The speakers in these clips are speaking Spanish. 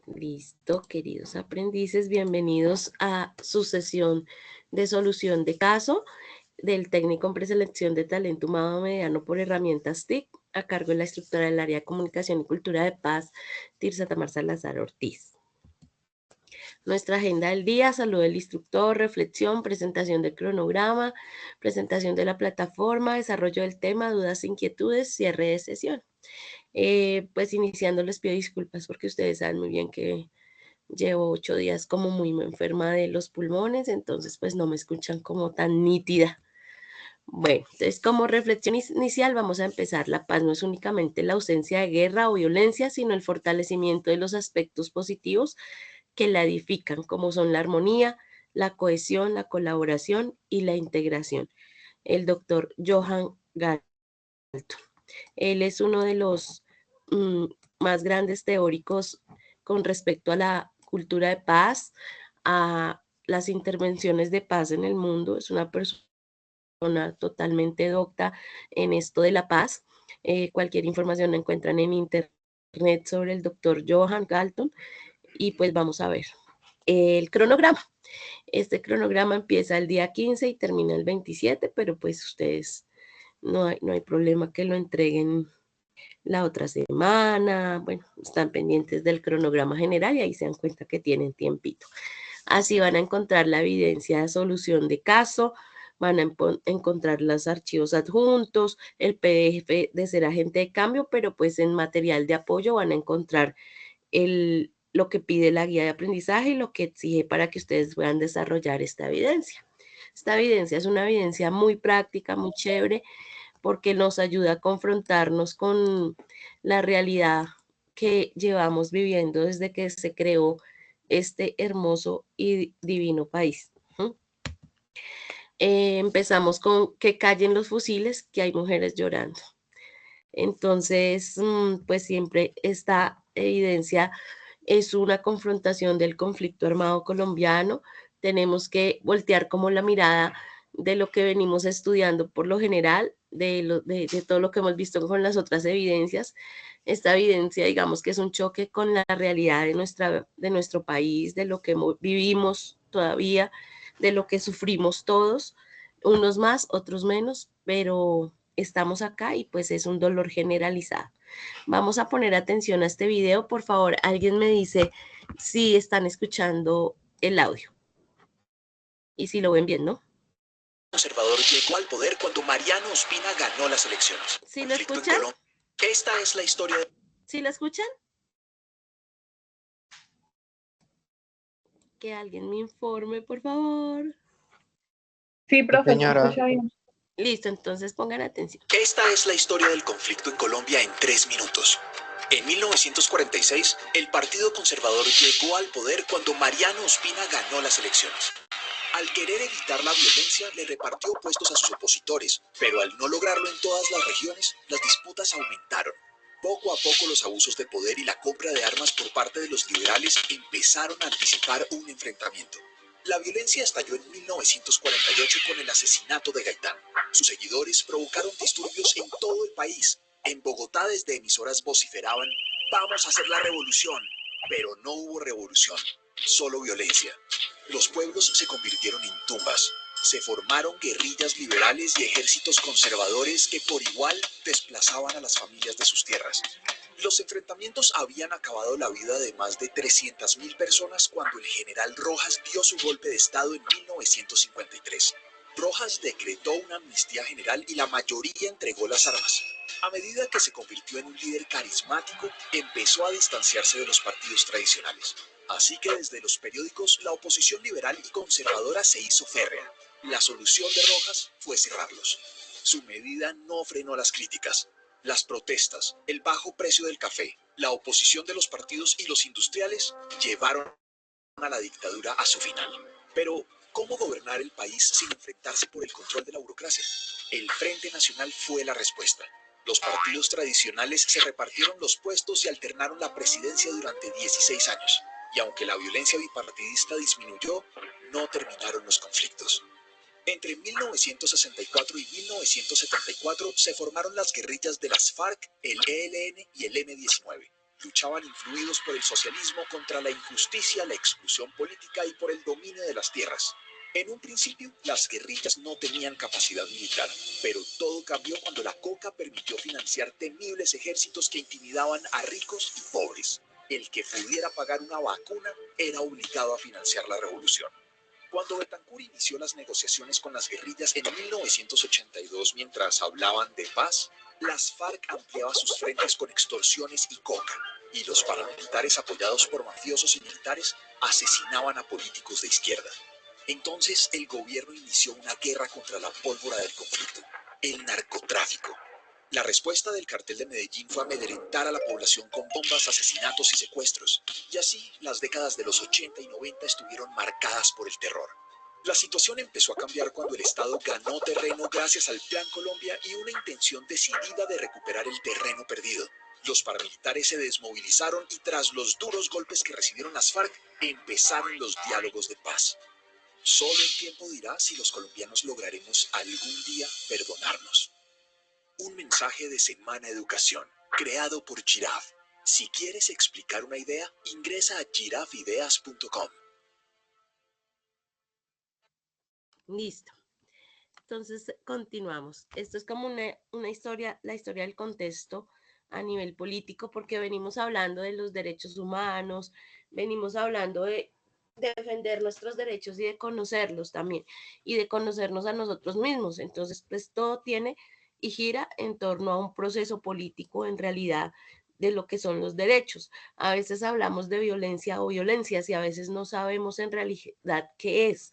Listo, queridos aprendices, bienvenidos a su sesión de solución de caso del técnico en preselección de talento humano mediano por herramientas TIC, a cargo de la instructora del área de comunicación y cultura de paz, Tirsa Tamar Salazar Ortiz. Nuestra agenda del día: saludo del instructor, reflexión, presentación del cronograma, presentación de la plataforma, desarrollo del tema, dudas, inquietudes, cierre de sesión. Pues iniciando les pido disculpas porque ustedes saben muy bien que llevo 8 días como muy enferma de los pulmones, entonces pues no me escuchan como tan nítida. Bueno, entonces como reflexión inicial vamos a empezar. La paz no es únicamente la ausencia de guerra o violencia, sino el fortalecimiento de los aspectos positivos que la edifican, como son la armonía, la cohesión, la colaboración y la integración. El doctor Johan Galton. Él es uno de los más grandes teóricos con respecto a la cultura de paz, a las intervenciones de paz en el mundo. Es una persona totalmente docta en esto de la paz. Cualquier información la encuentran en internet sobre el doctor Johan Galton. Y pues vamos a ver el cronograma. Este cronograma empieza el día 15 y termina el 27, pero pues ustedes no hay problema que lo entreguen la otra semana. Bueno, están pendientes del cronograma general y ahí se dan cuenta que tienen tiempito. Así van a encontrar la evidencia de solución de caso, van a encontrar los archivos adjuntos, el PDF de ser agente de cambio, pero pues en material de apoyo van a encontrar lo que pide la guía de aprendizaje y lo que exige para que ustedes puedan desarrollar esta evidencia. Esta evidencia es una evidencia muy práctica, muy chévere, porque nos ayuda a confrontarnos con la realidad que llevamos viviendo desde que se creó este hermoso y divino país. Empezamos con que callen los fusiles, que hay mujeres llorando. Entonces, pues siempre esta evidencia es una confrontación del conflicto armado colombiano. Tenemos que voltear como la mirada de lo que venimos estudiando por lo general, de todo lo que hemos visto con las otras evidencias. Esta evidencia, digamos que es un choque con la realidad de nuestro país, de lo que vivimos todavía, de lo que sufrimos todos, unos más, otros menos, pero estamos acá y pues es un dolor generalizado. Vamos a poner atención a este video. Por favor, alguien me dice si están escuchando el audio y si lo ven bien, ¿no? Conservador llegó al poder cuando Mariano Ospina ganó las elecciones. ¿Sí lo escuchan? Esta es la historia de... ¿Sí lo escuchan? Que alguien me informe, por favor. Sí, profe, se Señora. escucha bien. Listo, entonces pongan atención. Esta es la historia del conflicto en Colombia en 3 minutos. En 1946, el Partido Conservador llegó al poder cuando Mariano Ospina ganó las elecciones. Al querer evitar la violencia, le repartió puestos a sus opositores, pero al no lograrlo en todas las regiones, las disputas aumentaron. Poco a poco los abusos de poder y la compra de armas por parte de los liberales empezaron a anticipar un enfrentamiento. La violencia estalló en 1948 con el asesinato de Gaitán. Sus seguidores provocaron disturbios en todo el país. En Bogotá, desde emisoras vociferaban: "Vamos a hacer la revolución", pero no hubo revolución, solo violencia. Los pueblos se convirtieron en tumbas. Se formaron guerrillas liberales y ejércitos conservadores que por igual desplazaban a las familias de sus tierras. Los enfrentamientos habían acabado la vida de más de 300.000 personas cuando el general Rojas dio su golpe de estado en 1953. Rojas decretó una amnistía general y la mayoría entregó las armas. A medida que se convirtió en un líder carismático, empezó a distanciarse de los partidos tradicionales. Así que desde los periódicos la oposición liberal y conservadora se hizo férrea. La solución de Rojas fue cerrarlos. Su medida no frenó las críticas. Las protestas, el bajo precio del café, la oposición de los partidos y los industriales llevaron a la dictadura a su final. Pero, ¿cómo gobernar el país sin enfrentarse por el control de la burocracia? El Frente Nacional fue la respuesta. Los partidos tradicionales se repartieron los puestos y alternaron la presidencia durante 16 años. Y aunque la violencia bipartidista disminuyó, no terminaron los conflictos. Entre 1964 y 1974 se formaron las guerrillas de las FARC, el ELN y el M-19. luchaban influidos por el socialismo contra la injusticia, la exclusión política y por el dominio de las tierras. En un principio, las guerrillas no tenían capacidad militar, pero todo cambió cuando la coca permitió financiar temibles ejércitos que intimidaban a ricos y pobres. El que pudiera pagar una vacuna era obligado a financiar la revolución. Cuando Betancur inició las negociaciones con las guerrillas en 1982 mientras hablaban de paz, las FARC ampliaban sus frentes con extorsiones y coca, y los paramilitares apoyados por mafiosos y militares asesinaban a políticos de izquierda. Entonces el gobierno inició una guerra contra la pólvora del conflicto, el narcotráfico. La respuesta del cartel de Medellín fue amedrentar a la población con bombas, asesinatos y secuestros. Y así, las décadas de los 80 y 90 estuvieron marcadas por el terror. La situación empezó a cambiar cuando el Estado ganó terreno gracias al Plan Colombia y una intención decidida de recuperar el terreno perdido. Los paramilitares se desmovilizaron y tras los duros golpes que recibieron las FARC, empezaron los diálogos de paz. Solo el tiempo dirá si los colombianos lograremos algún día perdonarnos. Un mensaje de Semana Educación, creado por Giraffe. Si quieres explicar una idea, ingresa a giraffeideas.com. Listo. Entonces, continuamos. Esto es como una historia, la historia del contexto a nivel político, porque venimos hablando de los derechos humanos, venimos hablando de defender nuestros derechos y de conocerlos también, y de conocernos a nosotros mismos. Entonces, pues todo tiene y gira en torno a un proceso político en realidad de lo que son los derechos. A veces hablamos de violencia o violencias y a veces no sabemos en realidad qué es.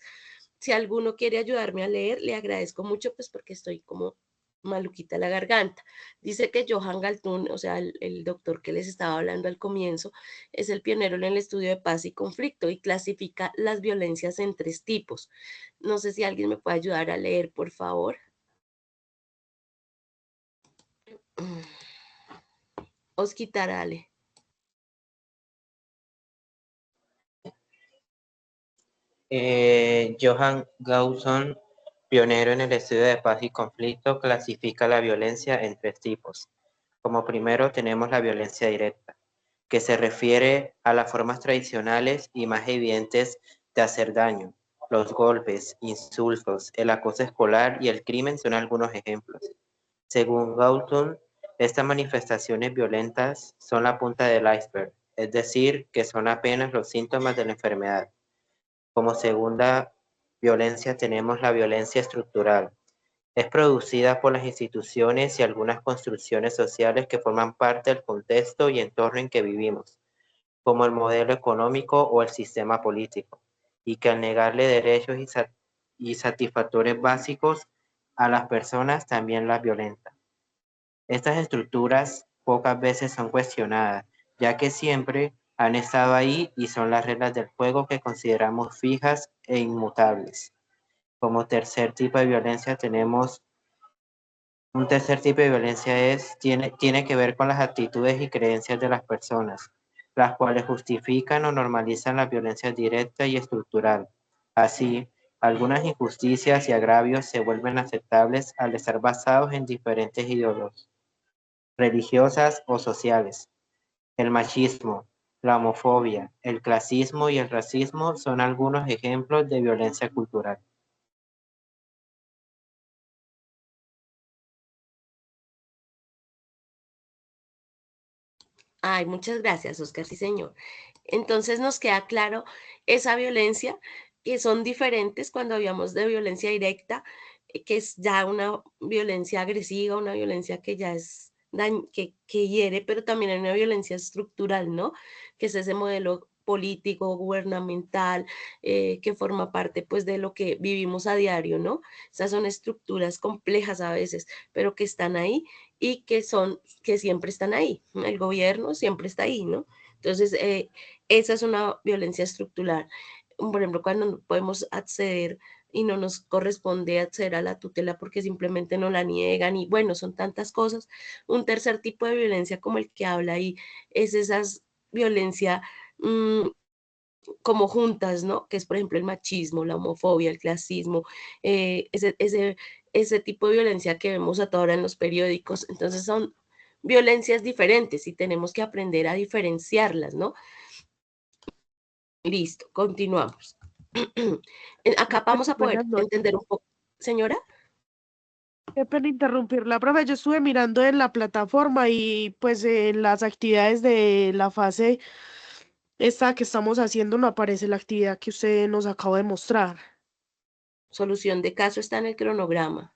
Si alguno quiere ayudarme a leer, le agradezco mucho, pues porque estoy como maluquita la garganta. Dice que Johan Galtung, o sea, el doctor que les estaba hablando al comienzo, es el pionero en el estudio de paz y conflicto y clasifica las violencias en 3 tipos. No sé si alguien me puede ayudar a leer, por favor. Osquitar, Ale. Johan Galtung, pionero en el estudio de paz y conflicto, clasifica la violencia en 3 tipos. Como primero tenemos la violencia directa, que se refiere a las formas tradicionales y más evidentes de hacer daño. Los golpes, insultos, el acoso escolar y el crimen son algunos ejemplos. Según Galtung, estas manifestaciones violentas son la punta del iceberg, es decir, que son apenas los síntomas de la enfermedad. Como segunda violencia tenemos la violencia estructural. Es producida por las instituciones y algunas construcciones sociales que forman parte del contexto y entorno en que vivimos, como el modelo económico o el sistema político, y que al negarle derechos y satisfactores básicos a las personas también las violenta. Estas estructuras pocas veces son cuestionadas, ya que siempre han estado ahí y son las reglas del juego que consideramos fijas e inmutables. Como tercer tipo de violencia tenemos un tercer tipo de violencia tiene que ver con las actitudes y creencias de las personas, las cuales justifican o normalizan la violencia directa y estructural. Así, algunas injusticias y agravios se vuelven aceptables al estar basados en diferentes ideologías religiosas o sociales. El machismo, la homofobia, el clasismo y el racismo son algunos ejemplos de violencia cultural. Ay, muchas gracias, Oscar, sí, señor. Entonces nos queda claro esa violencia, que son diferentes cuando hablamos de violencia directa, que es ya una violencia agresiva, una violencia que ya es que hiere, pero también hay una violencia estructural, ¿no? Que es ese modelo político, gubernamental, que forma parte pues de lo que vivimos a diario, ¿no? Esas son estructuras complejas a veces, pero que están ahí y que siempre están ahí. El gobierno siempre está ahí, ¿no? Entonces, esa es una violencia estructural. Por ejemplo, cuando no podemos acceder y no nos corresponde acceder a la tutela porque simplemente no la niegan y bueno, son tantas cosas. Un tercer tipo de violencia como el que habla ahí es esa violencia como juntas, ¿no? Que es, por ejemplo, el machismo, la homofobia, el clasismo, ese tipo de violencia que vemos a toda hora en los periódicos. Entonces son violencias diferentes y tenemos que aprender a diferenciarlas, ¿no? Listo, continuamos. Acá vamos a poder Buenas noches. entender un poco. Señora. Qué pena interrumpirla, profe. Yo estuve mirando en la plataforma y pues en las actividades de la fase esta que estamos haciendo no aparece la actividad que usted nos acaba de mostrar. Solución de caso está en el cronograma.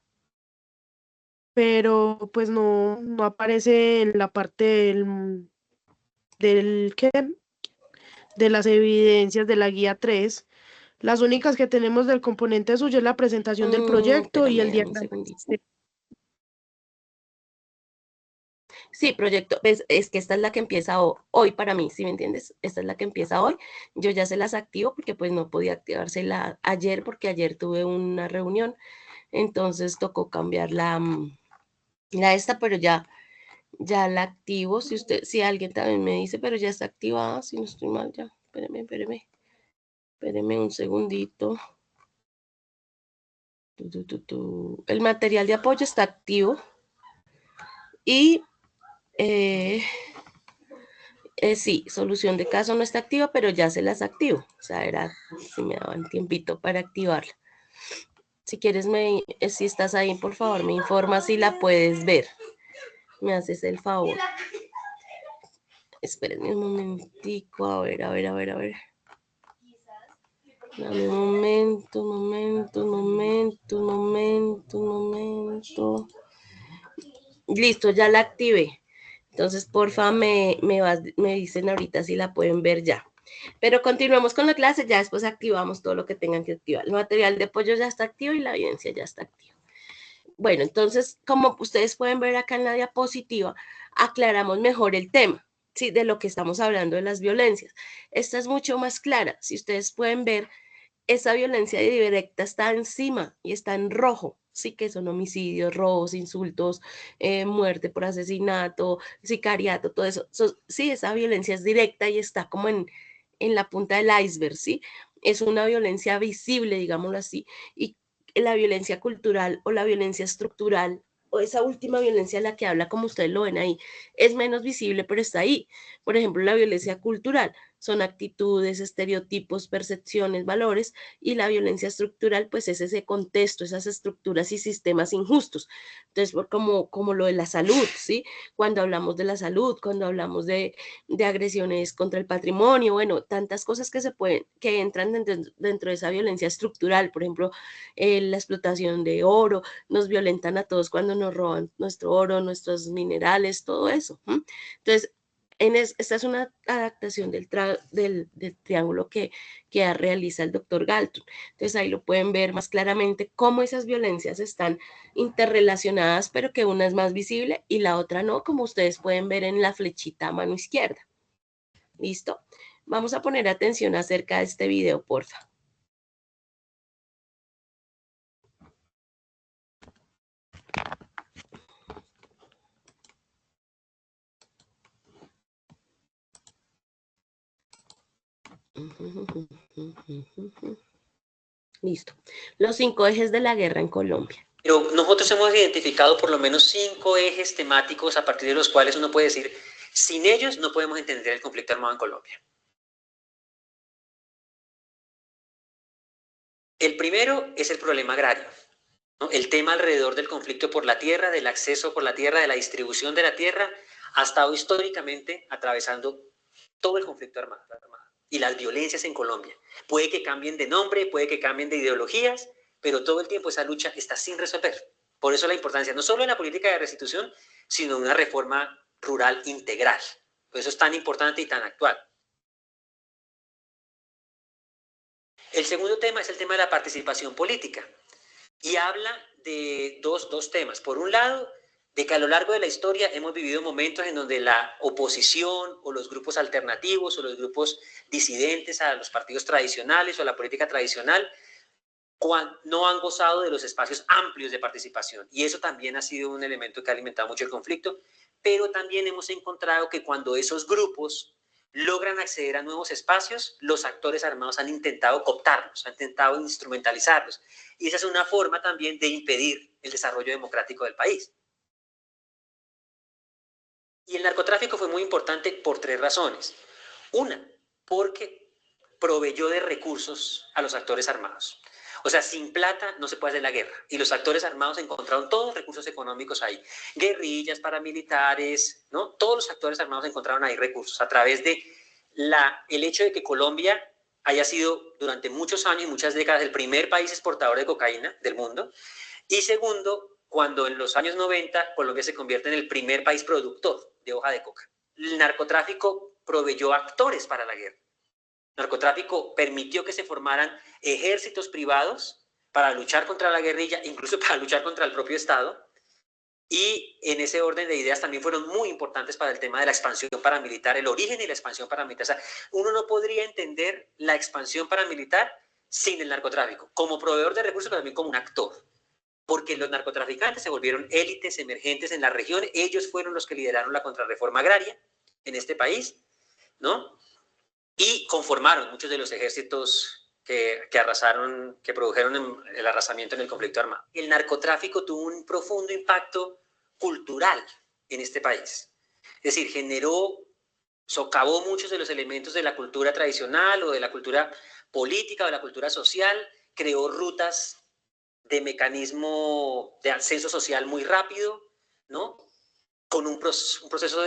Pero pues no aparece en la parte ¿qué? De las evidencias de la guía 3. Las únicas que tenemos del componente suyo es la presentación del proyecto y el Espérame, dame un diagrama. segundito. Sí, proyecto, es que esta es la que empieza hoy para mí, ¿sí me entiendes? Esta es la que empieza hoy. Yo ya se las activo porque pues no podía activársela ayer porque ayer tuve una reunión, entonces tocó cambiar la esta, pero ya la activo. Si alguien también me dice, pero ya está activada, si no estoy mal ya. Espéreme un segundito. El material de apoyo está activo y sí, solución de caso no está activa, pero ya se las activo. O sea, era si me daban tiempito para activarla. Si quieres, si estás ahí, por favor, me informas si la puedes ver. Me haces el favor. Espérenme un momentico, a ver. Dame un momento. Listo, ya la activé. Entonces, porfa, me dicen ahorita si la pueden ver ya. Pero continuemos con la clase, ya después activamos todo lo que tengan que activar. El material de apoyo ya está activo y la evidencia ya está activa. Bueno, entonces, como ustedes pueden ver acá en la diapositiva, aclaramos mejor el tema, ¿sí? De lo que estamos hablando de las violencias. Esta es mucho más clara. Si ustedes pueden ver, esa violencia directa está encima y está en rojo, sí, que son homicidios, robos, insultos, muerte por asesinato, sicariato, todo eso. Sí, esa violencia es directa y está como en la punta del iceberg, sí. Es una violencia visible, digámoslo así, y la violencia cultural o la violencia estructural o esa última violencia a la que habla, como ustedes lo ven ahí, es menos visible, pero está ahí. Por ejemplo, la violencia cultural son actitudes, estereotipos, percepciones, valores, y la violencia estructural, pues es ese contexto, esas estructuras y sistemas injustos. Entonces, como lo de la salud, ¿sí? Cuando hablamos de la salud, cuando hablamos de agresiones contra el patrimonio, bueno, tantas cosas que entran dentro de esa violencia estructural, por ejemplo, la explotación de oro, nos violentan a todos cuando nos roban nuestro oro, nuestros minerales, todo eso. Entonces, esta es una adaptación del triángulo que realiza el doctor Galton. Entonces ahí lo pueden ver más claramente cómo esas violencias están interrelacionadas, pero que una es más visible y la otra no, como ustedes pueden ver en la flechita a mano izquierda. ¿Listo? Vamos a poner atención acerca de este video, porfa. Listo. Los 5 ejes de la guerra en Colombia. Pero nosotros hemos identificado por lo menos 5 ejes temáticos a partir de los cuales uno puede decir, sin ellos no podemos entender el conflicto armado en Colombia. El primero es el problema agrario, ¿no? El tema alrededor del conflicto por la tierra, del acceso por la tierra, de la distribución de la tierra, ha estado históricamente atravesando todo el conflicto armado y las violencias en Colombia. Puede que cambien de nombre, puede que cambien de ideologías, pero todo el tiempo esa lucha está sin resolver. Por eso la importancia no solo en la política de restitución, sino en una reforma rural integral. Por eso es tan importante y tan actual. El segundo tema es el tema de la participación política y habla de dos temas. Por un lado, de que a lo largo de la historia hemos vivido momentos en donde la oposición o los grupos alternativos o los grupos disidentes a los partidos tradicionales o a la política tradicional no han gozado de los espacios amplios de participación. Y eso también ha sido un elemento que ha alimentado mucho el conflicto, pero también hemos encontrado que cuando esos grupos logran acceder a nuevos espacios, los actores armados han intentado cooptarlos, han intentado instrumentalizarlos. Y esa es una forma también de impedir el desarrollo democrático del país. Y el narcotráfico fue muy importante por 3 razones. Una, porque proveyó de recursos a los actores armados. O sea, sin plata no se puede hacer la guerra. Y los actores armados encontraron todos los recursos económicos ahí. Guerrillas, paramilitares, ¿no? Todos los actores armados encontraron ahí recursos a través de el hecho de que Colombia haya sido durante muchos años y muchas décadas el primer país exportador de cocaína del mundo. Y segundo, cuando en los años 90 Colombia se convierte en el primer país productor de hoja de coca. El narcotráfico proveyó actores para la guerra. El narcotráfico permitió que se formaran ejércitos privados para luchar contra la guerrilla, incluso para luchar contra el propio Estado. Y en ese orden de ideas también fueron muy importantes para el tema de la expansión paramilitar, el origen y la expansión paramilitar. O sea, uno no podría entender la expansión paramilitar sin el narcotráfico, como proveedor de recursos, pero también como un actor. Porque los narcotraficantes se volvieron élites emergentes en la región, ellos fueron los que lideraron la contrarreforma agraria en este país, ¿no? Y conformaron muchos de los ejércitos que arrasaron, que produjeron el arrasamiento en el conflicto armado. El narcotráfico tuvo un profundo impacto cultural en este país. Es decir, socavó muchos de los elementos de la cultura tradicional o de la cultura política o de la cultura social, creó rutas de mecanismo de ascenso social muy rápido, ¿no? Con un proceso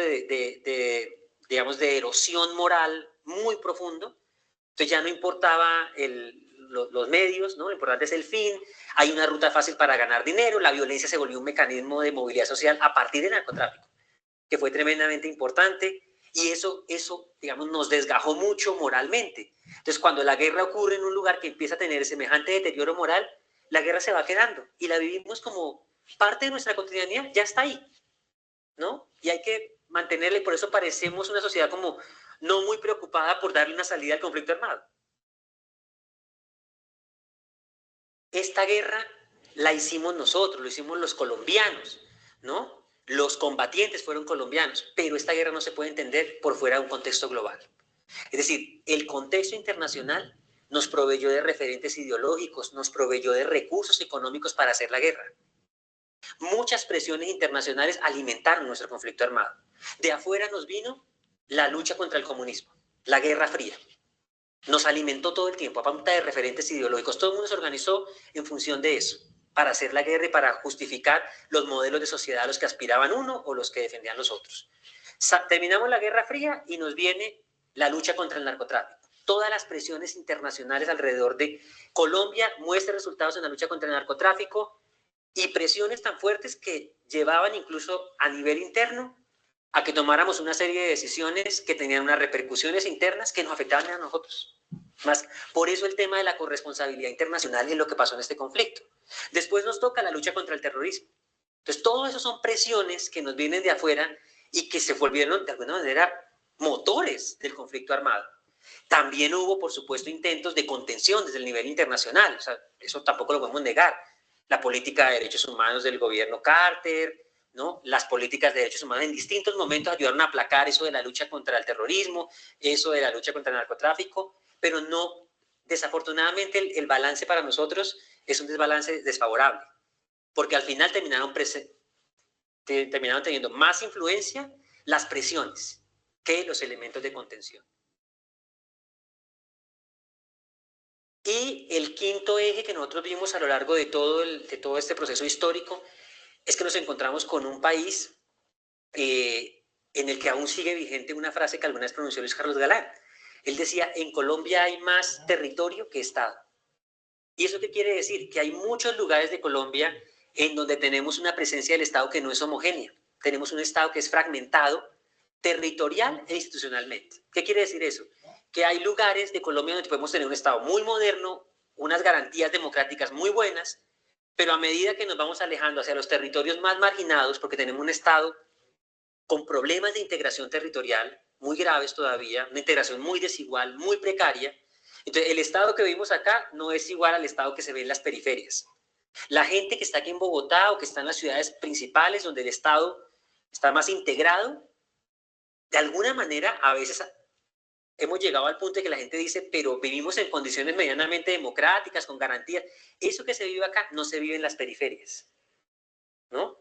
digamos, de erosión moral muy profundo. Entonces ya no importaba los medios, ¿no? Lo importante es el fin. Hay una ruta fácil para ganar dinero. La violencia se volvió un mecanismo de movilidad social a partir del narcotráfico, que fue tremendamente importante. Y eso, digamos, nos desgajó mucho moralmente. Entonces, cuando la guerra ocurre en un lugar que empieza a tener semejante deterioro moral, la guerra se va quedando y la vivimos como parte de nuestra cotidianidad, ya está ahí, ¿no? Y hay que mantenerla y por eso parecemos una sociedad como no muy preocupada por darle una salida al conflicto armado. Esta guerra la hicimos nosotros, lo hicimos los colombianos, ¿no? Los combatientes fueron colombianos, pero esta guerra no se puede entender por fuera de un contexto global. Es decir, el contexto internacional nos proveyó de referentes ideológicos, nos proveyó de recursos económicos para hacer la guerra. Muchas presiones internacionales alimentaron nuestro conflicto armado. De afuera nos vino la lucha contra el comunismo, la Guerra Fría. Nos alimentó todo el tiempo a punta de referentes ideológicos. Todo el mundo se organizó en función de eso, para hacer la guerra y para justificar los modelos de sociedad a los que aspiraban uno o los que defendían los otros. Terminamos la Guerra Fría y nos viene la lucha contra el narcotráfico. Todas las presiones internacionales alrededor de Colombia muestran resultados en la lucha contra el narcotráfico y presiones tan fuertes que llevaban incluso a nivel interno a que tomáramos una serie de decisiones que tenían unas repercusiones internas que nos afectaban a nosotros. Más, por eso el tema de la corresponsabilidad internacional es lo que pasó en este conflicto. Después nos toca la lucha contra el terrorismo. Entonces, todo eso son presiones que nos vienen de afuera y que se volvieron, de alguna manera, motores del conflicto armado. También hubo, por supuesto, intentos de contención desde el nivel internacional. O sea, eso tampoco lo podemos negar. La política de derechos humanos del gobierno Carter, ¿no? Las políticas de derechos humanos en distintos momentos ayudaron a aplacar eso de la lucha contra el terrorismo, eso de la lucha contra el narcotráfico, pero no, desafortunadamente el balance para nosotros es un desbalance desfavorable, porque al final terminaron teniendo más influencia las presiones que los elementos de contención. Y el quinto eje que nosotros vimos a lo largo de todo este proceso histórico es que nos encontramos con un país en el que aún sigue vigente una frase que alguna vez pronunció Luis Carlos Galán. Él decía, en Colombia hay más territorio que Estado. ¿Y eso qué quiere decir? Que hay muchos lugares de Colombia en donde tenemos una presencia del Estado que no es homogénea. Tenemos un Estado que es fragmentado territorial e institucionalmente. ¿Qué quiere decir eso? Que hay lugares de Colombia donde podemos tener un Estado muy moderno, unas garantías democráticas muy buenas, pero a medida que nos vamos alejando hacia los territorios más marginados, porque tenemos un Estado con problemas de integración territorial muy graves todavía, una integración muy desigual, muy precaria, entonces el Estado que vivimos acá no es igual al Estado que se ve en las periferias. La gente que está aquí en Bogotá o que está en las ciudades principales donde el Estado está más integrado, de alguna manera a veces hemos llegado al punto de que la gente dice, pero vivimos en condiciones medianamente democráticas, con garantías. Eso que se vive acá no se vive en las periferias, ¿no?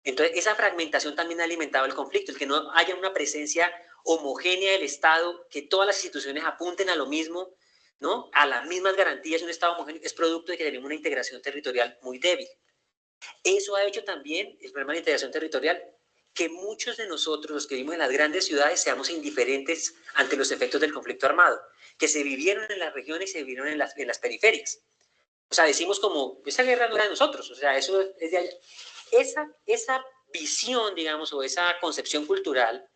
Entonces, esa fragmentación también ha alimentado el conflicto, el que no haya una presencia homogénea del Estado, que todas las instituciones apunten a lo mismo, ¿no? A las mismas garantías. Un Estado homogéneo es producto de que tenemos una integración territorial muy débil. Eso ha hecho también, el problema de la integración territorial, que muchos de nosotros, los que vivimos en las grandes ciudades, seamos indiferentes ante los efectos del conflicto armado, que se vivieron en las regiones y se vivieron en las periferias. O sea, decimos como, esa guerra no era de nosotros, o sea, eso es de allá. Esa visión, digamos, o esa concepción cultural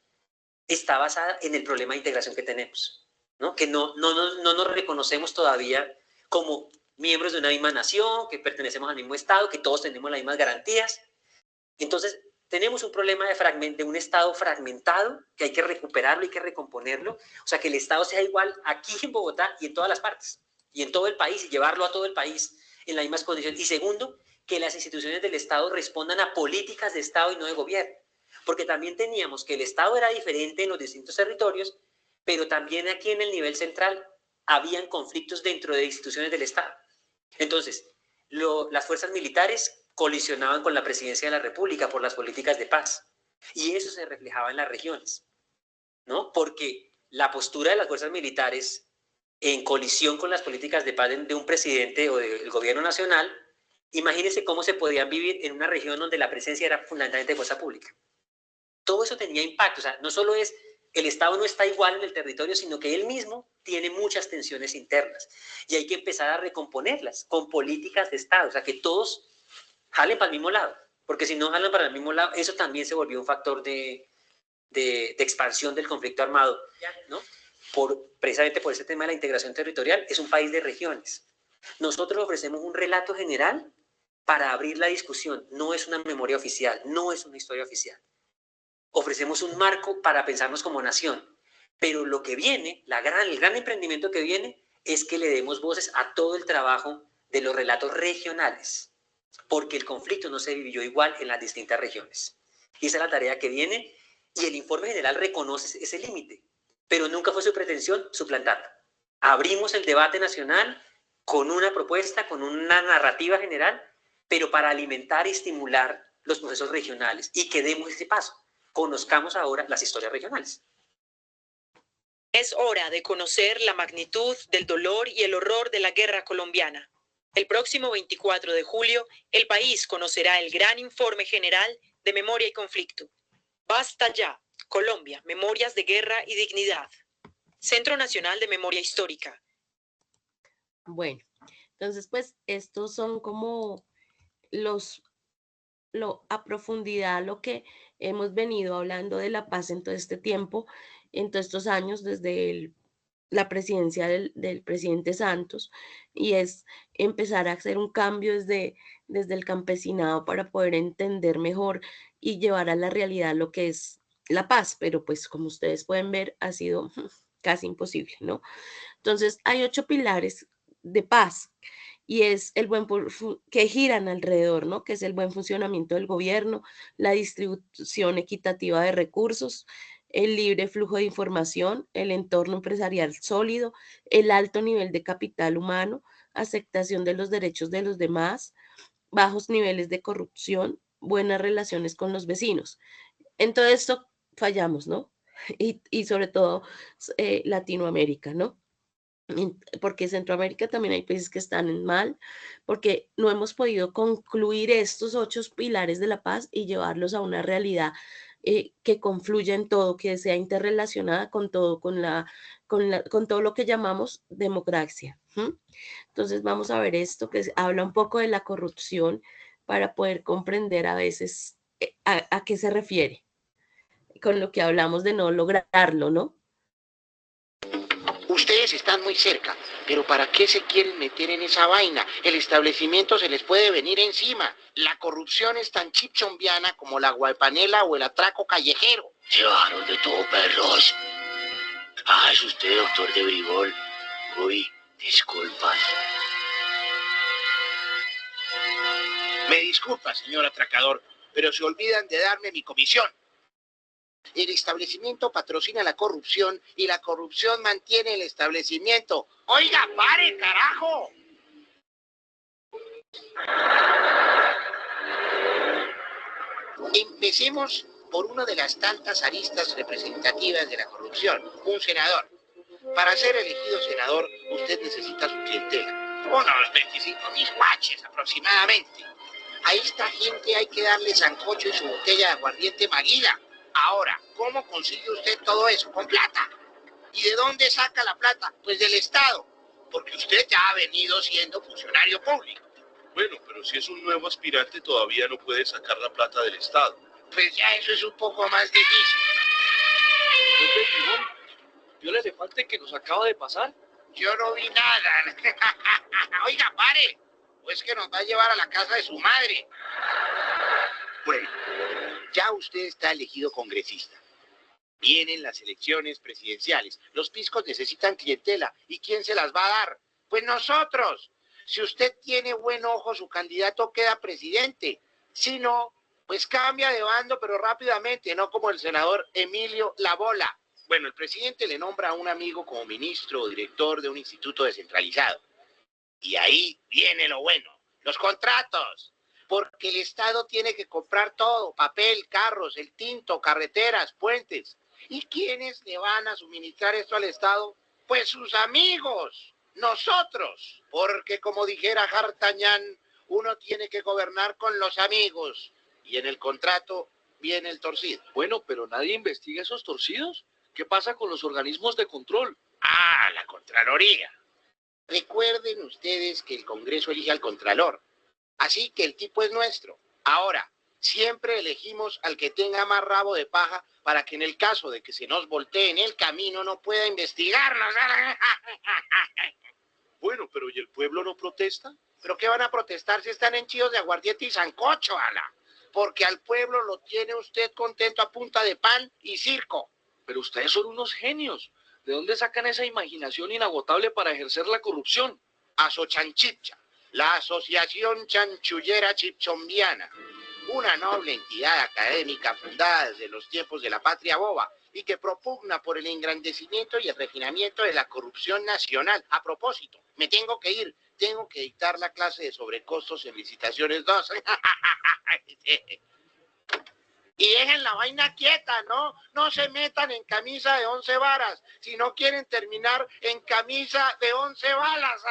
está basada en el problema de integración que tenemos, ¿no? Que no nos reconocemos todavía como miembros de una misma nación, que pertenecemos al mismo Estado, que todos tenemos las mismas garantías. Entonces, tenemos un problema de un Estado fragmentado, que hay que recuperarlo, hay que recomponerlo, o sea, que el Estado sea igual aquí en Bogotá y en todas las partes, y en todo el país, y llevarlo a todo el país en las mismas condiciones. Y segundo, que las instituciones del Estado respondan a políticas de Estado y no de gobierno, porque también teníamos que el Estado era diferente en los distintos territorios, pero también aquí en el nivel central habían conflictos dentro de instituciones del Estado. Entonces, las fuerzas militares colisionaban con la presidencia de la República por las políticas de paz, y eso se reflejaba en las regiones, ¿no? Porque la postura de las fuerzas militares en colisión con las políticas de paz de un presidente o del gobierno nacional, imagínense cómo se podían vivir en una región donde la presencia era fundamentalmente de fuerza pública. Todo eso tenía impacto, o sea, no solo es el Estado no está igual en el territorio, sino que él mismo tiene muchas tensiones internas y hay que empezar a recomponerlas con políticas de Estado, o sea, que todos jalen para el mismo lado, porque si no jalan para el mismo lado, eso también se volvió un factor de expansión del conflicto armado, ¿no? Precisamente por ese tema de la integración territorial, es un país de regiones. Nosotros ofrecemos un relato general para abrir la discusión, no es una memoria oficial, no es una historia oficial. Ofrecemos un marco para pensarnos como nación, pero lo que viene, el gran emprendimiento que viene, es que le demos voces a todo el trabajo de los relatos regionales, porque el conflicto no se vivió igual en las distintas regiones. Y esa es la tarea que viene, y el informe general reconoce ese límite, pero nunca fue su pretensión suplantarlo. Abrimos el debate nacional con una propuesta, con una narrativa general, pero para alimentar y estimular los procesos regionales, y que demos ese paso. Conozcamos ahora las historias regionales. Es hora de conocer la magnitud del dolor y el horror de la guerra colombiana. El próximo 24 de julio, el país conocerá el gran informe general de Memoria y Conflicto. Basta ya, Colombia, Memorias de Guerra y Dignidad. Centro Nacional de Memoria Histórica. Bueno, entonces pues estos son como a profundidad lo que hemos venido hablando de la paz en todo este tiempo, en todos estos años, desde la presidencia del presidente Santos, y es empezar a hacer un cambio desde el campesinado para poder entender mejor y llevar a la realidad lo que es la paz, pero pues como ustedes pueden ver ha sido casi imposible, ¿no? Entonces hay 8 pilares de paz y es que giran alrededor, ¿no? Que es el buen funcionamiento del gobierno, la distribución equitativa de recursos, el libre flujo de información, el entorno empresarial sólido, el alto nivel de capital humano, aceptación de los derechos de los demás, bajos niveles de corrupción, buenas relaciones con los vecinos. En todo esto fallamos, ¿no? Y sobre todo Latinoamérica, ¿no? Porque Centroamérica también hay países que están mal, porque no hemos podido concluir estos 8 pilares de la paz y llevarlos a una realidad que confluya en todo, que sea interrelacionada con todo, con todo lo que llamamos democracia. Entonces vamos a ver esto que habla un poco de la corrupción para poder comprender a veces a qué se refiere con lo que hablamos de no lograrlo, ¿no? Ustedes están muy cerca, pero ¿para qué se quieren meter en esa vaina? El establecimiento se les puede venir encima. La corrupción es tan chipchombiana como la guaypanela o el atraco callejero. Se bajaron de todo, perros. Ah, es usted, doctor de Brigol. Uy, disculpas. Me disculpa, señor atracador, pero se olvidan de darme mi comisión. El establecimiento patrocina la corrupción y la corrupción mantiene el establecimiento. ¡Oiga, pare, carajo! Empecemos por una de las tantas aristas representativas de la corrupción, un senador. Para ser elegido senador, usted necesita su clientela. Unos 25.000 guaches aproximadamente. A esta gente hay que darle sancocho y su botella de aguardiente Maguila. Ahora, ¿cómo consigue usted todo eso? Con plata. ¿Y de dónde saca la plata? Pues del Estado. Porque usted ya ha venido siendo funcionario público. Bueno, pero si es un nuevo aspirante todavía no puede sacar la plata del Estado. Pues ya eso es un poco más difícil. ¿Vio el elefante que nos acaba de pasar? Yo no vi nada. Oiga, pare. ¿O es que nos va a llevar a la casa de su madre? Bueno, ya usted está elegido congresista. Vienen las elecciones presidenciales. Los piscos necesitan clientela. ¿Y quién se las va a dar? Pues nosotros. Si usted tiene buen ojo, su candidato queda presidente. Si no, pues cambia de bando, pero rápidamente, no como el senador Emilio Labola. Bueno, el presidente le nombra a un amigo como ministro o director de un instituto descentralizado. Y ahí viene lo bueno, los contratos. Porque el Estado tiene que comprar todo, papel, carros, el tinto, carreteras, puentes. ¿Y quiénes le van a suministrar esto al Estado? Pues sus amigos, nosotros. Porque como dijera D'Artagnan, uno tiene que gobernar con los amigos. Y en el contrato viene el torcido. Bueno, pero nadie investiga esos torcidos. ¿Qué pasa con los organismos de control? Ah, la Contraloría. Recuerden ustedes que el Congreso elige al Contralor. Así que el tipo es nuestro. Ahora, siempre elegimos al que tenga más rabo de paja para que en el caso de que se nos voltee en el camino no pueda investigarnos. Bueno, pero ¿y el pueblo no protesta? ¿Pero qué van a protestar si están henchidos de aguardiente y sancocho, ala? Porque al pueblo lo tiene usted contento a punta de pan y circo. Pero ustedes son unos genios. ¿De dónde sacan esa imaginación inagotable para ejercer la corrupción? Asochanchipcha, la Asociación Chanchullera Chipchombiana, una noble entidad académica fundada desde los tiempos de la patria boba y que propugna por el engrandecimiento y el refinamiento de la corrupción nacional. A propósito, me tengo que ir, tengo que dictar la clase de sobrecostos en licitaciones 2. Y dejen la vaina quieta, ¿no? No se metan en camisa de 11 varas, si no quieren terminar en camisa de 11 balas.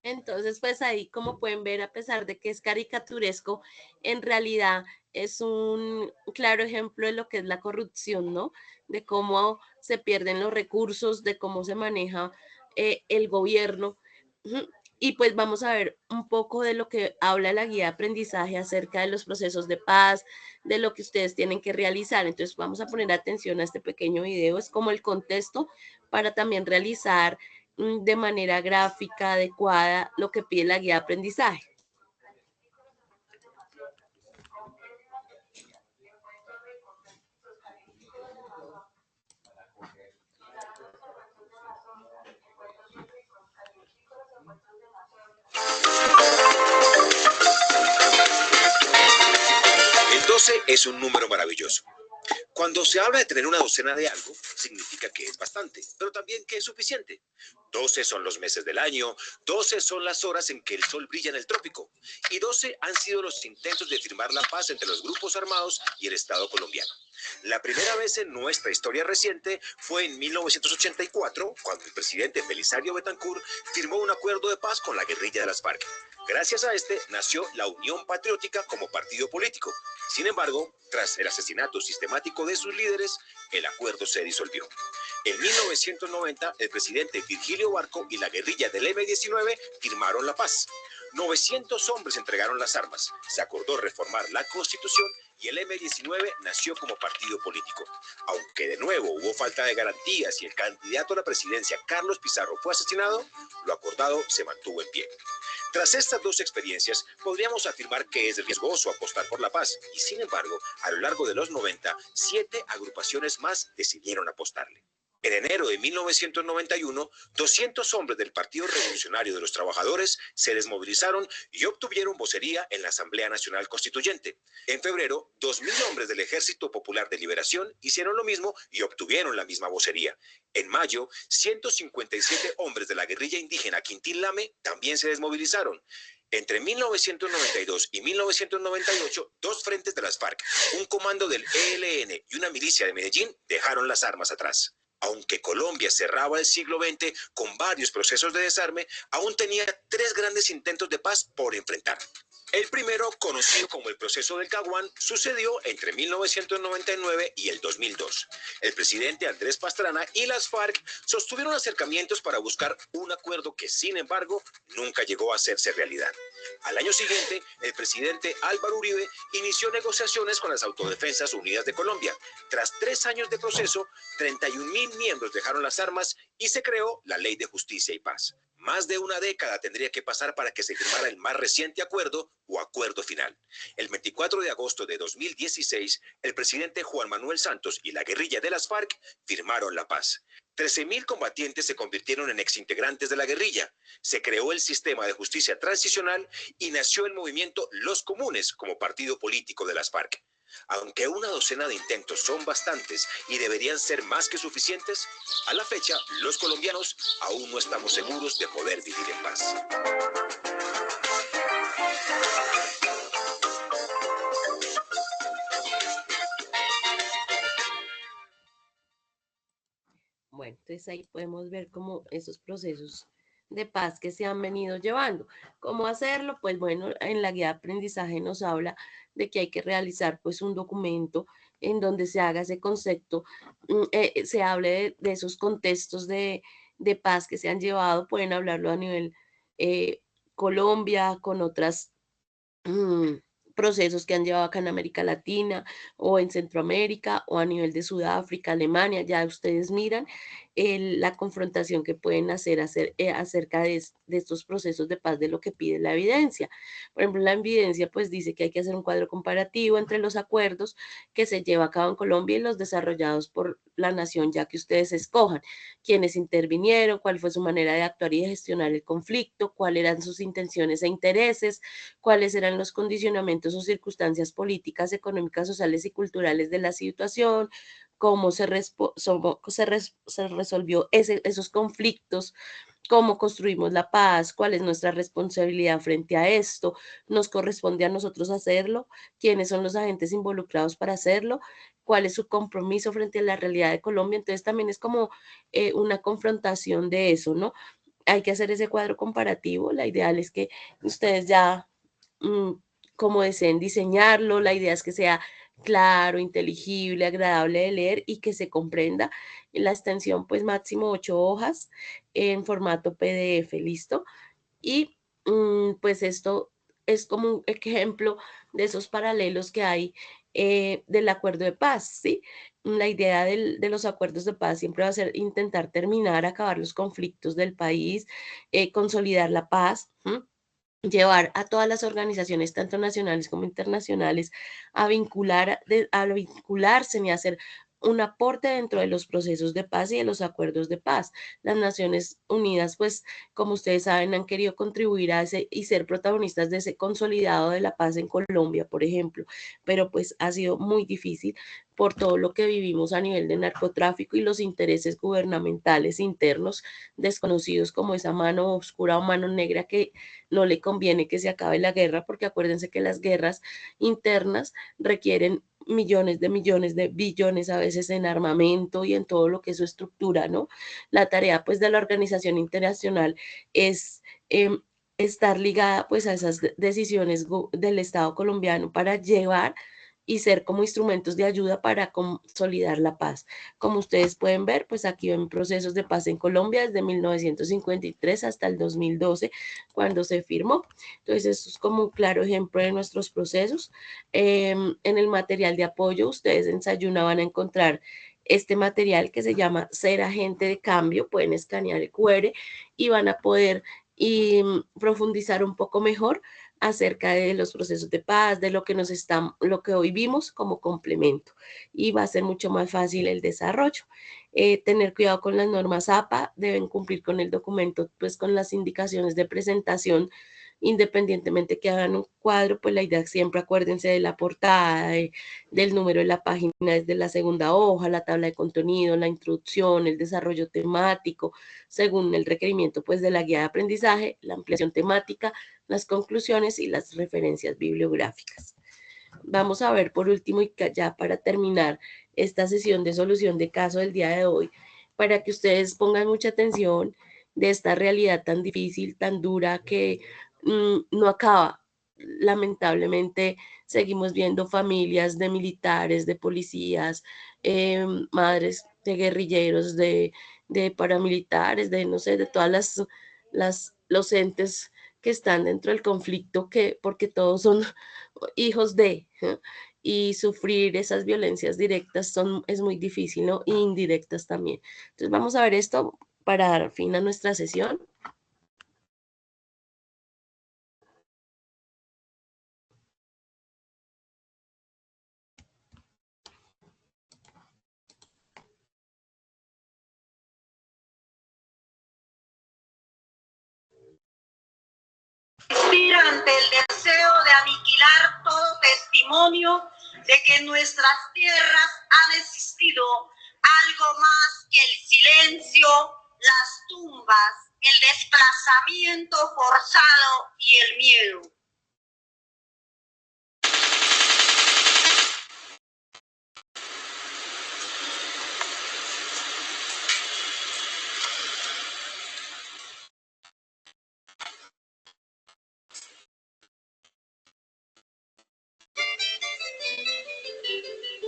Entonces, pues ahí, como pueden ver, a pesar de que es caricaturesco, en realidad es un claro ejemplo de lo que es la corrupción, ¿no? De cómo se pierden los recursos, de cómo se maneja el gobierno. Y pues vamos a ver un poco de lo que habla la guía de aprendizaje acerca de los procesos de paz, de lo que ustedes tienen que realizar. Entonces vamos a poner atención a este pequeño video, es como el contexto para también realizar de manera gráfica adecuada lo que pide la guía de aprendizaje. El 12 es un número maravilloso. Cuando se habla de tener una docena de algo, significa que es bastante, pero también que es suficiente. 12 son los meses del año, 12 son las horas en que el sol brilla en el trópico, y 12 han sido los intentos de firmar la paz entre los grupos armados y el Estado colombiano. La primera vez en nuestra historia reciente fue en 1984, cuando el presidente Belisario Betancur firmó un acuerdo de paz con la guerrilla de las FARC. Gracias a este nació la Unión Patriótica como partido político. Sin embargo, tras el asesinato sistemático de sus líderes, el acuerdo se disolvió. En 1990, el presidente Virgilio Barco y la guerrilla del M-19 firmaron la paz. 900 hombres entregaron las armas. Se acordó reformar la Constitución y el M-19 nació como partido político. Aunque de nuevo hubo falta de garantías y el candidato a la presidencia, Carlos Pizarro, fue asesinado, lo acordado se mantuvo en pie. Tras estas dos experiencias, podríamos afirmar que es riesgoso apostar por la paz, y sin embargo, a lo largo de los 90, 7 agrupaciones más decidieron apostarle. En enero de 1991, 200 hombres del Partido Revolucionario de los Trabajadores se desmovilizaron y obtuvieron vocería en la Asamblea Nacional Constituyente. En febrero, 2.000 hombres del Ejército Popular de Liberación hicieron lo mismo y obtuvieron la misma vocería. En mayo, 157 hombres de la guerrilla indígena Quintín Lame también se desmovilizaron. Entre 1992 y 1998, dos frentes de las FARC, un comando del ELN y una milicia de Medellín dejaron las armas atrás. Aunque Colombia cerraba el siglo XX con varios procesos de desarme, aún tenía tres grandes intentos de paz por enfrentar. El primero, conocido como el proceso del Caguán, sucedió entre 1999 y el 2002. El presidente Andrés Pastrana y las FARC sostuvieron acercamientos para buscar un acuerdo que, sin embargo, nunca llegó a hacerse realidad. Al año siguiente, el presidente Álvaro Uribe inició negociaciones con las Autodefensas Unidas de Colombia. Tras 3 años de proceso, 31.000 miembros dejaron las armas y se creó la Ley de Justicia y Paz. Más de una década tendría que pasar para que se firmara el más reciente acuerdo o acuerdo final. El 24 de agosto de 2016, el presidente Juan Manuel Santos y la guerrilla de las FARC firmaron la paz. 13.000 combatientes se convirtieron en exintegrantes de la guerrilla. Se creó el sistema de justicia transicional y nació el movimiento Los Comunes como partido político de las FARC. Aunque una docena de intentos son bastantes y deberían ser más que suficientes, a la fecha, los colombianos aún no estamos seguros de poder vivir en paz. Bueno, entonces ahí podemos ver cómo esos procesos de paz que se han venido llevando. ¿Cómo hacerlo? Pues bueno, en la guía de aprendizaje nos habla de que hay que realizar pues un documento en donde se haga ese concepto, se hable de esos contextos de paz que se han llevado, pueden hablarlo a nivel Colombia, con otras procesos que han llevado acá en América Latina o en Centroamérica o a nivel de Sudáfrica, Alemania, ya ustedes miran la confrontación que pueden hacer acerca de estos procesos de paz, de lo que pide la evidencia. Por ejemplo, la evidencia pues dice que hay que hacer un cuadro comparativo entre los acuerdos que se lleva a cabo en Colombia y los desarrollados por la nación, ya que ustedes escojan quiénes intervinieron, cuál fue su manera de actuar y de gestionar el conflicto, cuáles eran sus intenciones e intereses, cuáles eran los condicionamientos o circunstancias políticas, económicas, sociales y culturales de la situación, cómo se resolvió esos conflictos, cómo construimos la paz, cuál es nuestra responsabilidad frente a esto, nos corresponde a nosotros hacerlo, quiénes son los agentes involucrados para hacerlo, cuál es su compromiso frente a la realidad de Colombia. Entonces también es como una confrontación de eso, ¿no? Hay que hacer ese cuadro comparativo. La ideal es que ustedes ya como deseen diseñarlo, la idea es que sea claro, inteligible, agradable de leer y que se comprenda. La extensión, pues máximo 8 hojas en formato PDF, ¿listo? Y pues esto es como un ejemplo de esos paralelos que hay del acuerdo de paz, ¿sí? La idea de los acuerdos de paz siempre va a ser intentar terminar, acabar los conflictos del país, consolidar la paz, llevar a todas las organizaciones, tanto nacionales como internacionales, a vincularse y a hacer un aporte dentro de los procesos de paz y de los acuerdos de paz. Las Naciones Unidas, pues, como ustedes saben, han querido contribuir a ese y ser protagonistas de ese consolidado de la paz en Colombia, por ejemplo, pero pues ha sido muy difícil por todo lo que vivimos a nivel de narcotráfico y los intereses gubernamentales internos desconocidos, como esa mano oscura o mano negra que no le conviene que se acabe la guerra, porque acuérdense que las guerras internas requieren millones de billones a veces en armamento y en todo lo que es su estructura, ¿no? La tarea pues de la organización internacional es estar ligada pues a esas decisiones del Estado colombiano para llevar y ser como instrumentos de ayuda para consolidar la paz. Como ustedes pueden ver, pues aquí ven procesos de paz en Colombia desde 1953 hasta el 2012, cuando se firmó. Entonces, esto es como un claro ejemplo de nuestros procesos. En el material de apoyo, ustedes en Sayuna van a encontrar este material que se llama Ser Agente de Cambio. Pueden escanear el QR y van a poder profundizar un poco mejor acerca de los procesos de paz, de lo que hoy vimos como complemento, y va a ser mucho más fácil el desarrollo. Tener cuidado con las normas APA, deben cumplir con el documento, pues con las indicaciones de presentación independientemente que hagan un cuadro, pues la idea siempre acuérdense de la portada, del número de la página desde la segunda hoja, la tabla de contenido, la introducción, el desarrollo temático, según el requerimiento pues de la guía de aprendizaje, la ampliación temática, las conclusiones y las referencias bibliográficas. Vamos a ver por último y ya para terminar esta sesión de solución de caso del día de hoy, para que ustedes pongan mucha atención de esta realidad tan difícil, tan dura que no acaba. Lamentablemente seguimos viendo familias de militares, de policías, madres de guerrilleros, de paramilitares, de no sé, de todas los entes que están dentro del conflicto, porque todos son hijos de, y sufrir esas violencias directas es muy difícil, ¿no? E indirectas también. Entonces vamos a ver esto para dar fin a nuestra sesión. Ante el deseo de aniquilar todo testimonio de que en nuestras tierras ha existido algo más que el silencio, las tumbas, el desplazamiento forzado y el miedo.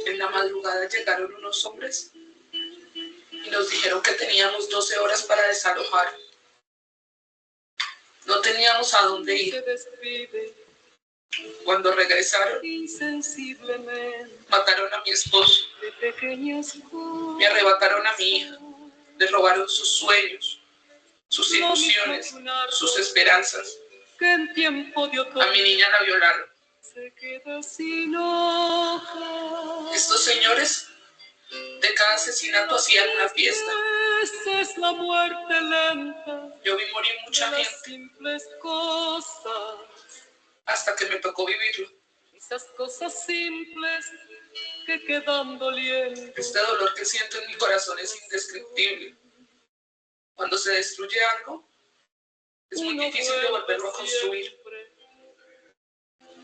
En la madrugada llegaron unos hombres y nos dijeron que teníamos 12 horas para desalojar. No teníamos a dónde ir. Cuando regresaron, mataron a mi esposo. Me arrebataron a mi hija. Le robaron sus sueños, sus ilusiones, sus esperanzas. A mi niña la violaron. Estos señores de cada asesinato hacían una fiesta. Yo vi morir mucha gente hasta que me tocó vivirlo. Este dolor que siento en mi corazón es indescriptible. Cuando se destruye algo, es muy difícil de volverlo a construir.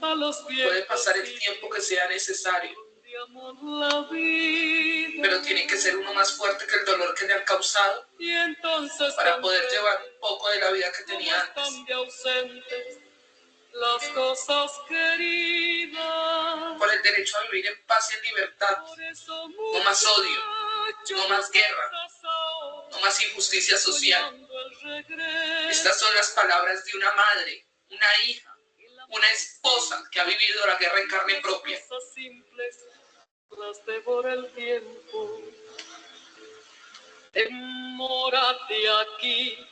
Puede pasar el tiempo que sea necesario, pero tiene que ser uno más fuerte que el dolor que le han causado para poder llevar un poco de la vida que tenía antes. Por el derecho a vivir en paz y en libertad. No más odio, no más guerra, no más injusticia social. Estas son las palabras de una madre, una hija, una esposa que ha vivido la guerra en carne propia. Las devora el tiempo. Demórate aquí,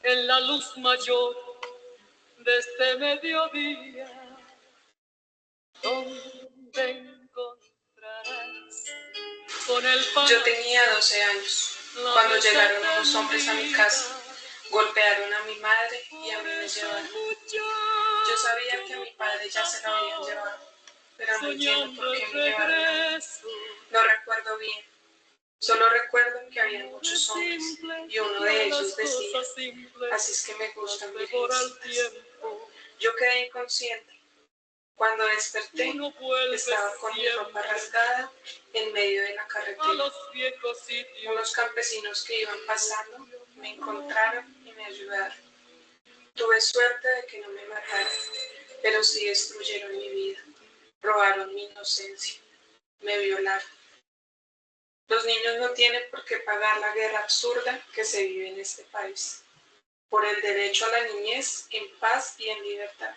en la luz mayor de este mediodía, donde encontrarás con el pan. Yo tenía 12 años cuando llegaron unos hombres a mi casa. Golpearon a mi madre y a mí me llevaron. Yo sabía que a mi padre ya se lo habían llevado, pero no entiendo por qué me llevaron. No recuerdo bien. Solo recuerdo que había muchos hombres y uno de ellos decía: así es que me gustan virgencitas. Yo quedé inconsciente. Cuando desperté, estaba con mi ropa rasgada en medio de la carretera. Unos campesinos que iban pasando me encontraron y me ayudaron. Tuve suerte de que no me mataron, pero sí destruyeron mi vida. Robaron mi inocencia. Me violaron. Los niños no tienen por qué pagar la guerra absurda que se vive en este país. Por el derecho a la niñez en paz y en libertad.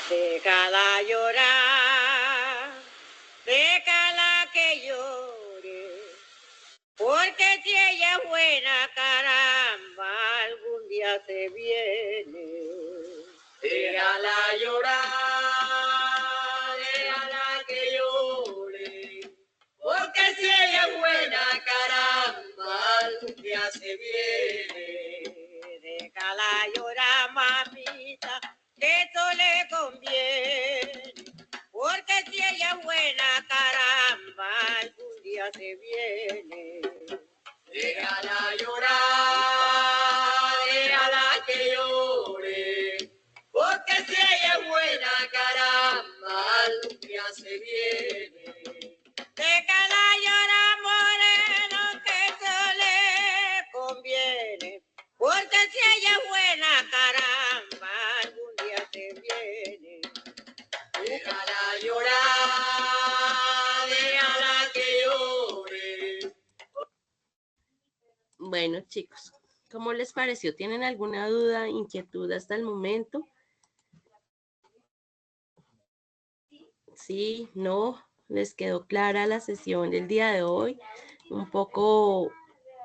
Déjala llorar, déjala que llore, porque si ella es buena, caramba, algún día se viene. Déjala llorar, déjala que llore, porque si ella es buena, caramba, algún día se viene. Déjala llorar, mamita, que eso le conviene, porque si ella es buena, caramba, algún día se viene. Déjala llorar, déjala que llore, porque si ella es buena, caramba, algún día se viene. Déjala llorar, moreno, que eso le conviene, porque si ella es buena, caramba, algún día se viene. Déjala llorar, déjala que llore. Bueno, chicos, ¿cómo les pareció? ¿Tienen alguna duda, inquietud hasta el momento? Sí, no, les quedó clara la sesión del día de hoy. Un poco,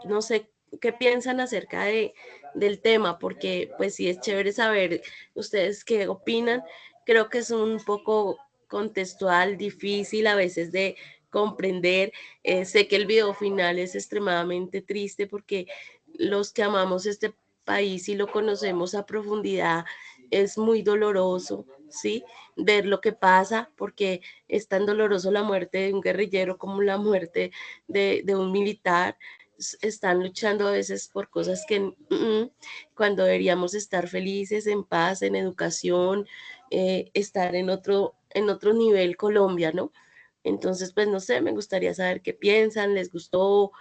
no sé qué piensan acerca del tema, porque pues sí es chévere saber ustedes qué opinan. Creo que es un poco contextual, difícil a veces de comprender. Sé que el video final es extremadamente triste porque los que amamos este país y lo conocemos a profundidad es muy doloroso, ¿sí? Ver lo que pasa, porque es tan doloroso la muerte de un guerrillero como la muerte de un militar. Están luchando a veces por cosas que cuando deberíamos estar felices, en paz, en educación, estar en otro nivel Colombia, ¿no? Entonces, pues no sé, me gustaría saber qué piensan, les gustó.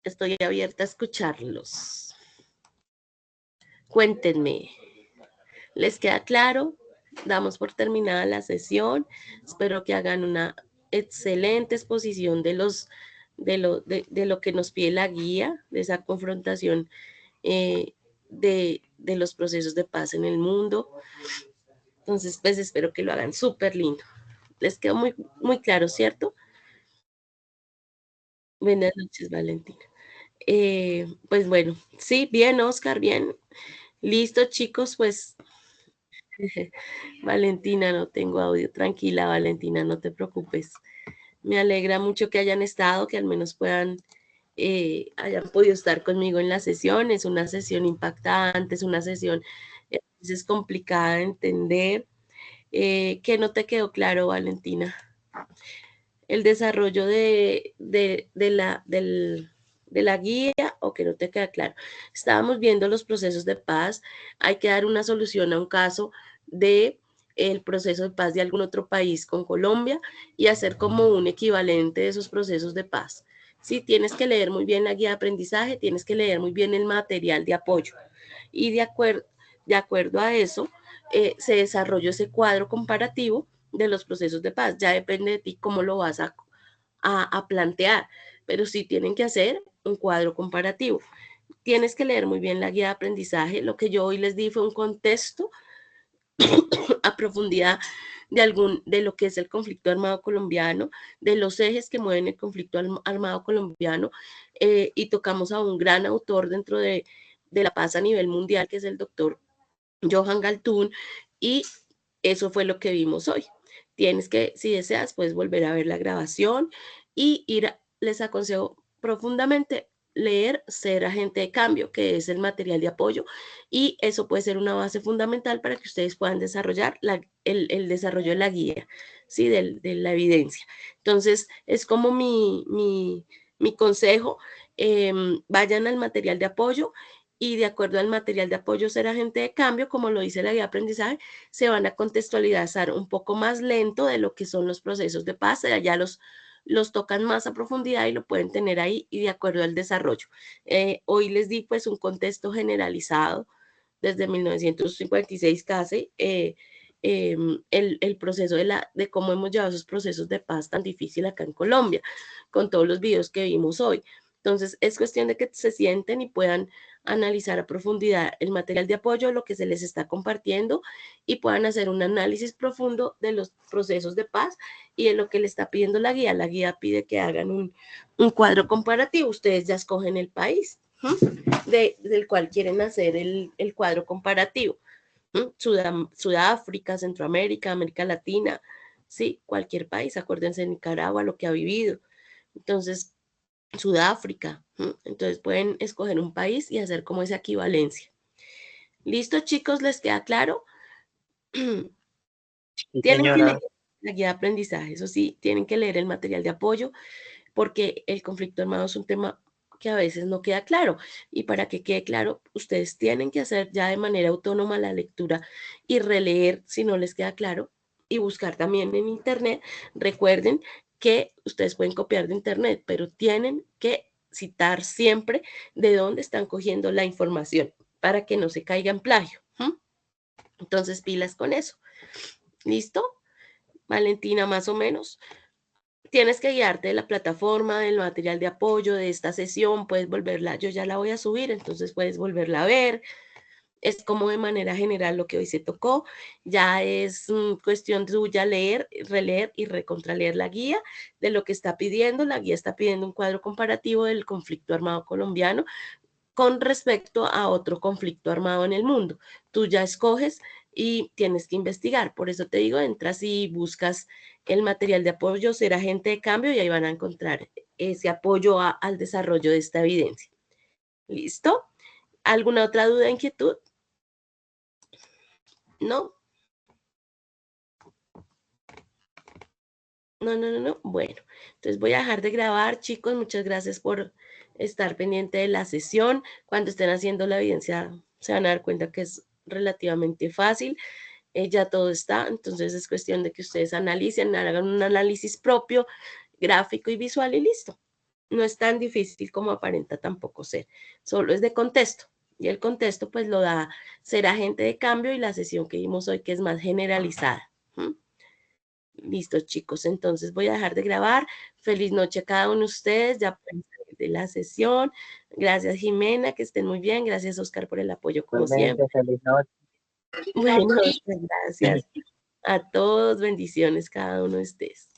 Estoy abierta a escucharlos. Cuéntenme, ¿les queda claro? Damos por terminada la sesión. Espero que hagan una excelente exposición de lo que nos pide la guía, de esa confrontación de los procesos de paz en el mundo. Entonces, pues espero que lo hagan súper lindo. Les quedó muy, muy claro, ¿cierto? Buenas noches, Valentina. Pues bueno, sí, bien, Oscar, bien. Listo, chicos, pues Valentina, no tengo audio. Tranquila, Valentina, no te preocupes. Me alegra mucho que hayan estado, que al menos hayan podido estar conmigo en la sesión. Es una sesión impactante, es una sesión a veces complicada de entender. ¿Qué no te quedó claro, Valentina? El desarrollo de la guía, o que no te queda claro. Estábamos viendo los procesos de paz. Hay que dar una solución a un caso de el proceso de paz de algún otro país con Colombia y hacer como un equivalente de esos procesos de paz. Sí, tienes que leer muy bien la guía de aprendizaje, tienes que leer muy bien el material de apoyo y de acuerdo a eso se desarrolló ese cuadro comparativo de los procesos de paz. Ya depende de ti cómo lo vas a plantear, pero sí tienen que hacer un cuadro comparativo. Tienes que leer muy bien la guía de aprendizaje. Lo que yo hoy les di fue un contexto a profundidad de lo que es el conflicto armado colombiano, de los ejes que mueven el conflicto armado colombiano, y tocamos a un gran autor dentro de la paz a nivel mundial, que es el doctor Johan Galtung, y eso fue lo que vimos hoy. Tienes que, si deseas, puedes volver a ver la grabación y les aconsejo profundamente leer Ser Agente de Cambio, que es el material de apoyo, y eso puede ser una base fundamental para que ustedes puedan desarrollar el desarrollo de la guía, ¿sí? de la evidencia. Entonces, es como mi consejo, vayan al material de apoyo y de acuerdo al material de apoyo Ser Agente de Cambio, como lo dice la guía de aprendizaje, se van a contextualizar un poco más lento de lo que son los procesos de paz, ya los tocan más a profundidad y lo pueden tener ahí y de acuerdo al desarrollo. Hoy les di pues un contexto generalizado desde 1956 casi, el proceso de cómo hemos llevado esos procesos de paz tan difícil acá en Colombia, con todos los videos que vimos hoy. Entonces, es cuestión de que se sienten y puedan analizar a profundidad el material de apoyo, lo que se les está compartiendo, y puedan hacer un análisis profundo de los procesos de paz y de lo que le está pidiendo la guía. La guía pide que hagan un cuadro comparativo. Ustedes ya escogen el país del cual quieren hacer el cuadro comparativo. Sudáfrica, Centroamérica, América Latina, sí, cualquier país. Acuérdense de Nicaragua, lo que ha vivido. Entonces, Sudáfrica. Entonces pueden escoger un país y hacer como esa equivalencia. ¿Listo, chicos? ¿Les queda claro? Sí, Tienen que señora. leer la guía de aprendizaje, eso sí, tienen que leer el material de apoyo, porque el conflicto armado es un tema que a veces no queda claro. Y para que quede claro, ustedes tienen que hacer ya de manera autónoma la lectura y releer si no les queda claro, y buscar también en internet. Recuerden que ustedes pueden copiar de internet, pero tienen que citar siempre de dónde están cogiendo la información para que no se caiga en plagio. Entonces, pilas con eso. ¿Listo? Valentina, más o menos. Tienes que guiarte de la plataforma, del material de apoyo, de esta sesión, puedes volverla, yo ya la voy a subir, entonces puedes volverla a ver. Es como de manera general lo que hoy se tocó. Ya es cuestión tuya leer, releer y recontraleer la guía de lo que está pidiendo. La guía está pidiendo un cuadro comparativo del conflicto armado colombiano con respecto a otro conflicto armado en el mundo. Tú ya escoges y tienes que investigar. Por eso te digo, entras y buscas el material de apoyo, ser agente de cambio, y ahí van a encontrar ese apoyo al desarrollo de esta evidencia. ¿Listo? ¿Alguna otra duda, inquietud? ¿No? No. Bueno, entonces voy a dejar de grabar, chicos. Muchas gracias por estar pendiente de la sesión. Cuando estén haciendo la evidencia se van a dar cuenta que es relativamente fácil. Ya todo está, entonces es cuestión de que ustedes analicen, hagan un análisis propio, gráfico y visual, y listo. No es tan difícil como aparenta tampoco ser. Solo es de contexto. Y el contexto pues lo da ser agente de cambio y la sesión que vimos hoy, que es más generalizada. Listo, chicos, entonces voy a dejar de grabar. Feliz noche a cada uno de ustedes, ya pueden salir de la sesión. Gracias, Jimena, que estén muy bien. Gracias, Oscar, por el apoyo, como siempre. Feliz noche. Bueno, gracias a todos. Bendiciones cada uno de ustedes.